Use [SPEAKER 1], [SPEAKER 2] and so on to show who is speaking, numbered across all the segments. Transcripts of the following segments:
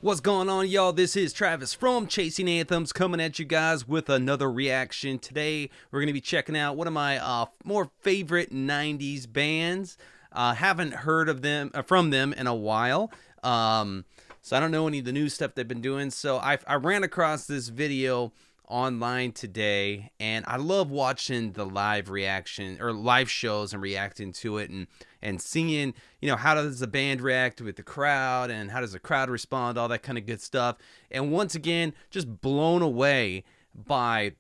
[SPEAKER 1] What's going on, y'all? This is Travis from Chasing Anthems coming at you guys with another reaction. Today, we're going to be checking out one of my more favorite 90s bands. Haven't heard of them from them in a while, so I don't know any of the new stuff they've been doing. So I ran across this video online today, and I love watching the live reaction or live shows and reacting to it and seeing, you know, how does the band react with the crowd and how does the crowd respond, all that kind of good stuff. And once again, just blown away by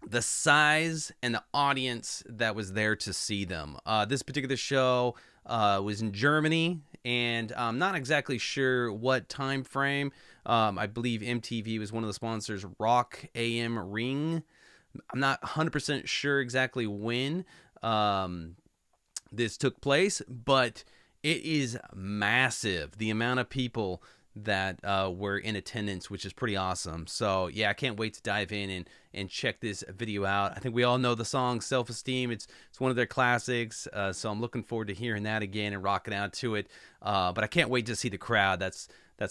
[SPEAKER 1] the size and the audience that was there to see them. This particular show was in Germany, and I'm not exactly sure what time frame. I believe MTV was one of the sponsors, Rock AM Ring. I'm not 100% sure exactly when this took place, but it is massive, the amount of people that were in attendance, which is pretty awesome. So yeah, I can't wait to dive in and check this video out. I think we all know the song Self-Esteem. It's one of their classics, so I'm looking forward to hearing that again and rocking out to it. But I can't wait to see the crowd. That's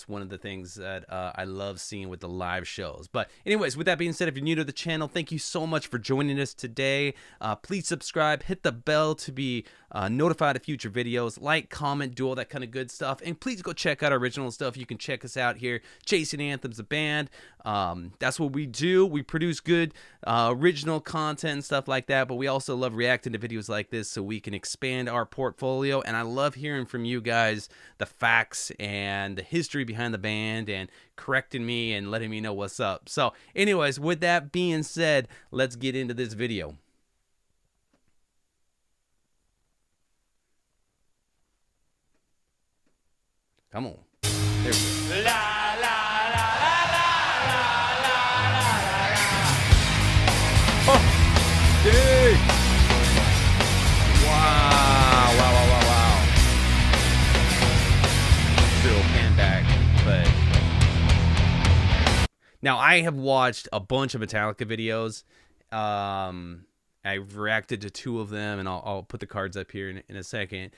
[SPEAKER 1] one of the things that I love seeing with the live shows. But anyways, with that being said, if you're new to the channel, thank you so much for joining us today. Please subscribe, hit the bell to be notified of future videos, like, comment, do all that kind of good stuff. And please go check out our original stuff. You can check us out here, Chasing Anthems, the band. That's what we do. We produce good original content and stuff like that, but we also love reacting to videos like this so we can expand our portfolio. And I love hearing from you guys the facts and the history behind the band and correcting me and letting me know what's up. So anyways, with that being said, let's get into this video. Come on. There we go. La, la, la, la, la, la, la, la. Oh, dude. Wow, wow, wow, wow, wow. Little pan back, but now I have watched a bunch of Metallica videos. I've reacted to two of them, and I'll put the cards up here in a second.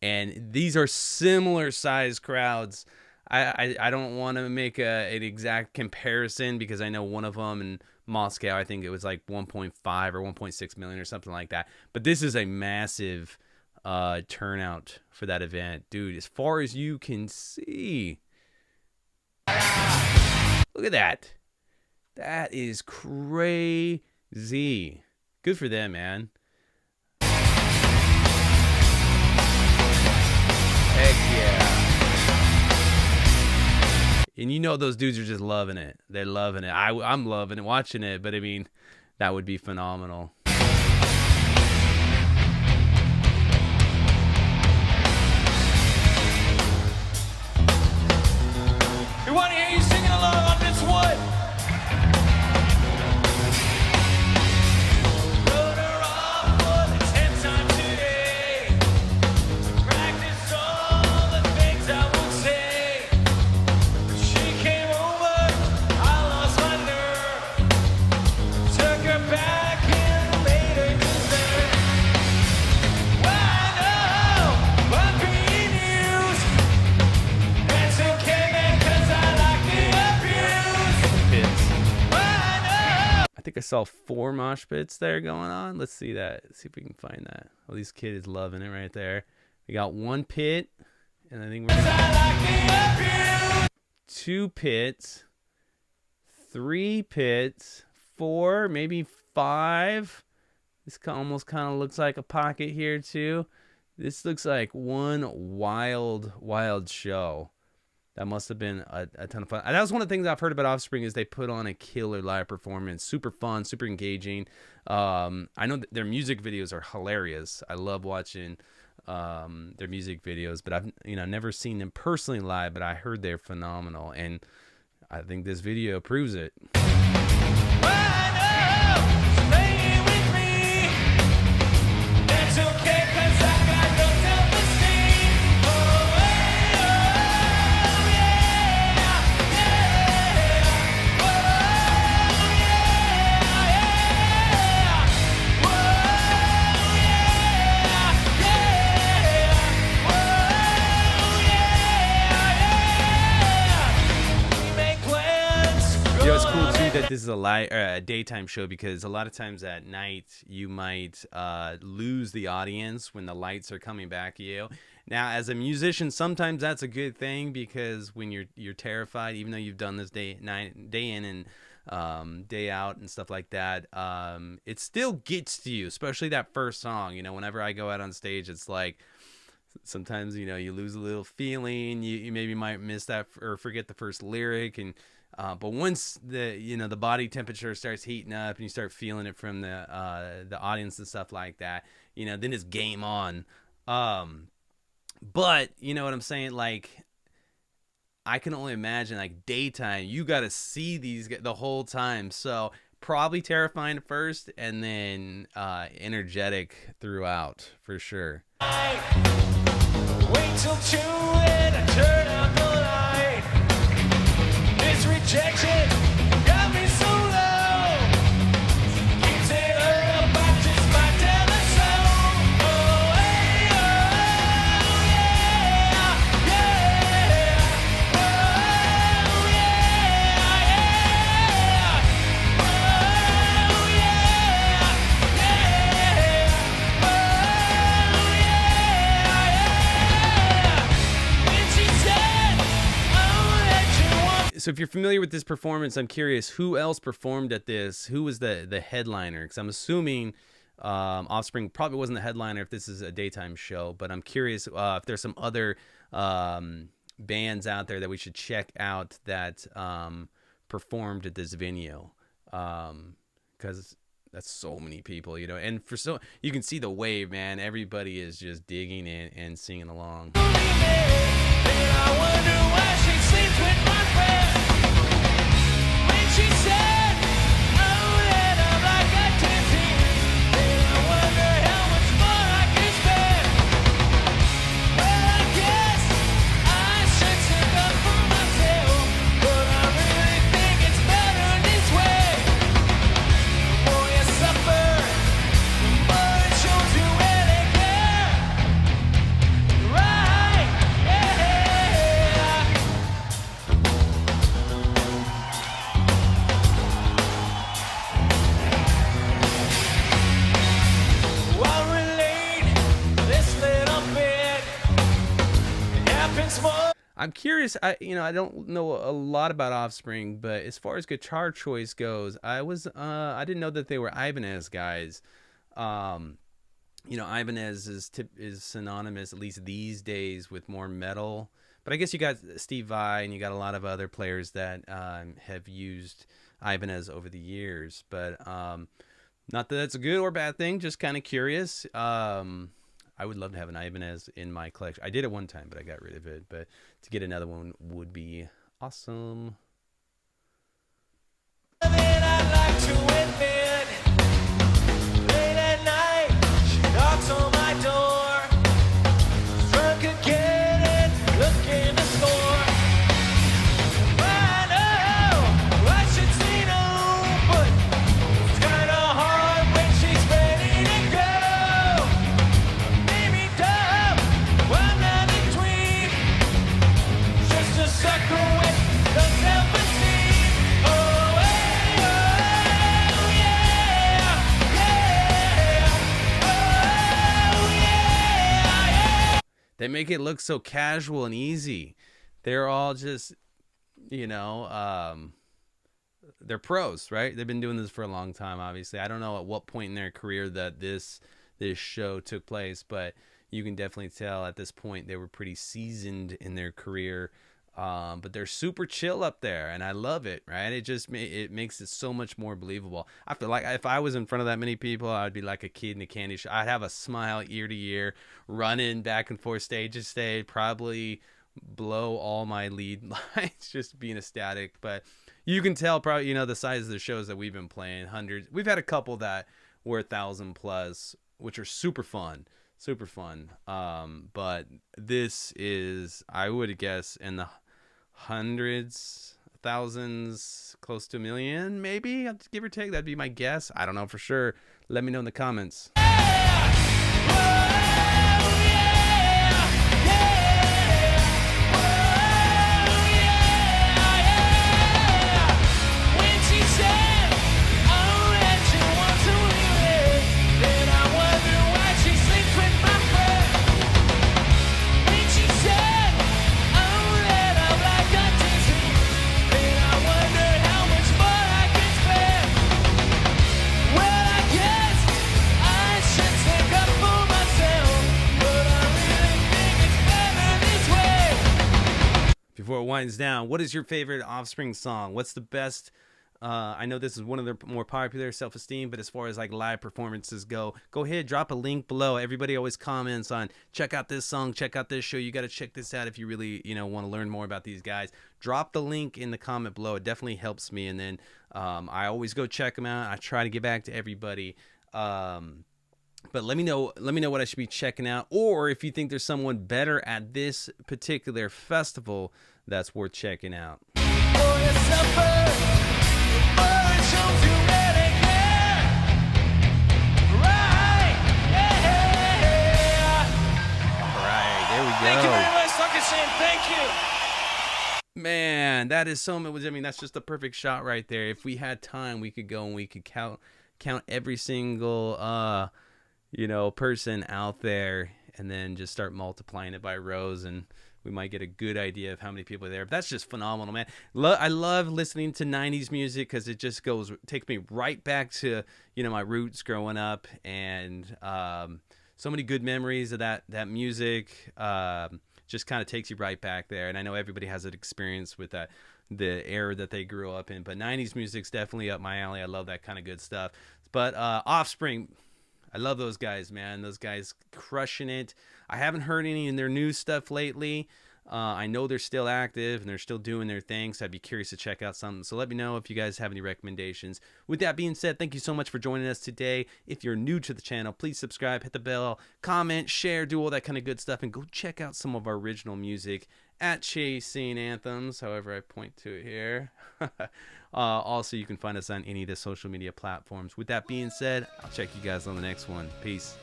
[SPEAKER 1] And these are similar size crowds. I don't want to make an exact comparison because I know one of them in Moscow, I think it was like 1.5 or 1.6 million or something like that. But this is a massive turnout for that event. Dude, as far as you can see. Look at that. That is crazy. Good for them, man. Heck yeah. And you know those dudes are just loving it. They're loving it. I'm loving it, watching it, but I mean, that would be phenomenal.
[SPEAKER 2] We want to hear you singing along on this one.
[SPEAKER 1] I saw 4 mosh pits there going on. Let's see that. Let's see if we can find that. Oh, these kids is loving it right there. We got 1 pit, and I think we're gonna 2 pits, 3 pits, 4, maybe 5. This almost kind of looks like a pocket here too. This looks like one wild show. That must have been a ton of fun. That was one of the things I've heard about Offspring is they put on a killer live performance. Super fun, super engaging. I know that their music videos are hilarious. I love watching their music videos, but I've never seen them personally live, but I heard they're phenomenal, and I think this video proves it. that this is a daytime show because a lot of times at night you might lose the audience when the lights are coming back at you. Now, as a musician, sometimes that's a good thing because when you're terrified, even though you've done this day in and day out and stuff like that, it still gets to you, especially that first song. You know, whenever I go out on stage, it's like sometimes, you know, you lose a little feeling. You maybe might miss that or forget the first lyric, and but once the body temperature starts heating up and you start feeling it from the audience and stuff like that, you know, then it's game on. But you know what I'm saying? Like, I can only imagine, like, daytime, you got to see these the whole time. So probably terrifying at first and then energetic throughout for sure.
[SPEAKER 2] Wait till 2 and I turn out the light. This rejection got me so low. Keeps it up, I just might tell a soul. Oh, hey, oh, yeah, yeah. Oh, yeah, yeah. Oh, yeah, yeah. Oh, yeah, yeah. When she said, I'll let you walk.
[SPEAKER 1] So if you're familiar with this performance, I'm curious who else performed at this. Who was the headliner? Because I'm assuming Offspring probably wasn't the headliner if this is a daytime show. But I'm curious if there's some other bands out there that we should check out that performed at this venue. Because that's so many people, you know. And you can see the wave, man. Everybody is just digging in and singing along.
[SPEAKER 2] And I wonder why she sleeps with my friend. When she said, oh, that I'm like a tipsy. And I wonder how much more I can spend. Well, I guess I should stick up for myself. But I really think it's better this way. The more you suffer, the more it shows you really care. Right, yeah. I'll relate this little bit. It happens more.
[SPEAKER 1] I'm curious. I don't know a lot about Offspring, but as far as guitar choice goes, I didn't know that they were Ibanez guys. Ibanez is synonymous, at least these days, with more metal. But I guess you got Steve Vai and you got a lot of other players that have used Ibanez over the years. But not that that's a good or bad thing, just kind of curious. I would love to have an Ibanez in my collection. I did it one time, but I got rid of it. But to get another one would be awesome.
[SPEAKER 2] I'd like to admit, late at night, she knocks on my door. Drunk again and looking to score. I know I should say no, but it's kinda hard when she's ready to go. Maybe dumb, I'm not in between. Just a sucker with no self-esteem. Oh, hey, oh, yeah, yeah. Oh, yeah, yeah.
[SPEAKER 1] They make it look so casual and easy. They're all just, they're pros, right? They've been doing this for a long time, obviously. I don't know at what point in their career that this show took place, but you can definitely tell at this point they were pretty seasoned in their career. But they're super chill up there, and I love it, right? It makes it so much more believable. I feel like if I was in front of that many people, I'd be like a kid in a candy shop. I'd have a smile ear to ear, running back and forth stage to stage, probably blow all my lead lines, just being ecstatic. But you can tell probably, the size of the shows that we've been playing, hundreds. We've had a couple that were 1,000 plus, which are super fun. But this is, I would guess, in the hundreds, thousands, close to 1 million, maybe, give or take. That'd be my guess. I don't know for sure. Let me know in the comments.
[SPEAKER 2] When she said
[SPEAKER 1] winds down, what is your favorite Offspring song? What's the best? I know this is one of their more popular, Self-Esteem, but as far as like live performances go ahead, drop a link below. Everybody always comments on, check out this song, check out this show. You got to check this out if you really, want to learn more about these guys. Drop the link in the comment below. It definitely helps me. And then I always go check them out. I try to get back to everybody. But let me know what I should be checking out, or if you think there's someone better at this particular festival that's worth checking out.
[SPEAKER 2] Thank you very much, Dr. Sam. Thank you.
[SPEAKER 1] Man, that is so much. I mean, that's just the perfect shot right there. If we had time, we could go and we could count every single person out there, and then just start multiplying it by rows, and we might get a good idea of how many people are there. But that's just phenomenal, man. I love listening to 90s music because it just takes me right back to my roots growing up, and so many good memories of that music. Just kind of takes you right back there. And I know everybody has an experience with the era that they grew up in, but 90s music's definitely up my alley. I love that kind of good stuff. But Offspring, I love those guys, man. Those guys crushing it. I haven't heard any in their new stuff lately. I know they're still active and they're still doing their thing, so I'd be curious to check out something. So let me know if you guys have any recommendations. With that being said, thank you so much for joining us today. If you're new to the channel, please subscribe, hit the bell, comment, share, do all that kind of good stuff, and go check out some of our original music at Chasing Anthems, however I point to it here. Also, you can find us on any of the social media platforms. With that being said, I'll check you guys on the next one. Peace.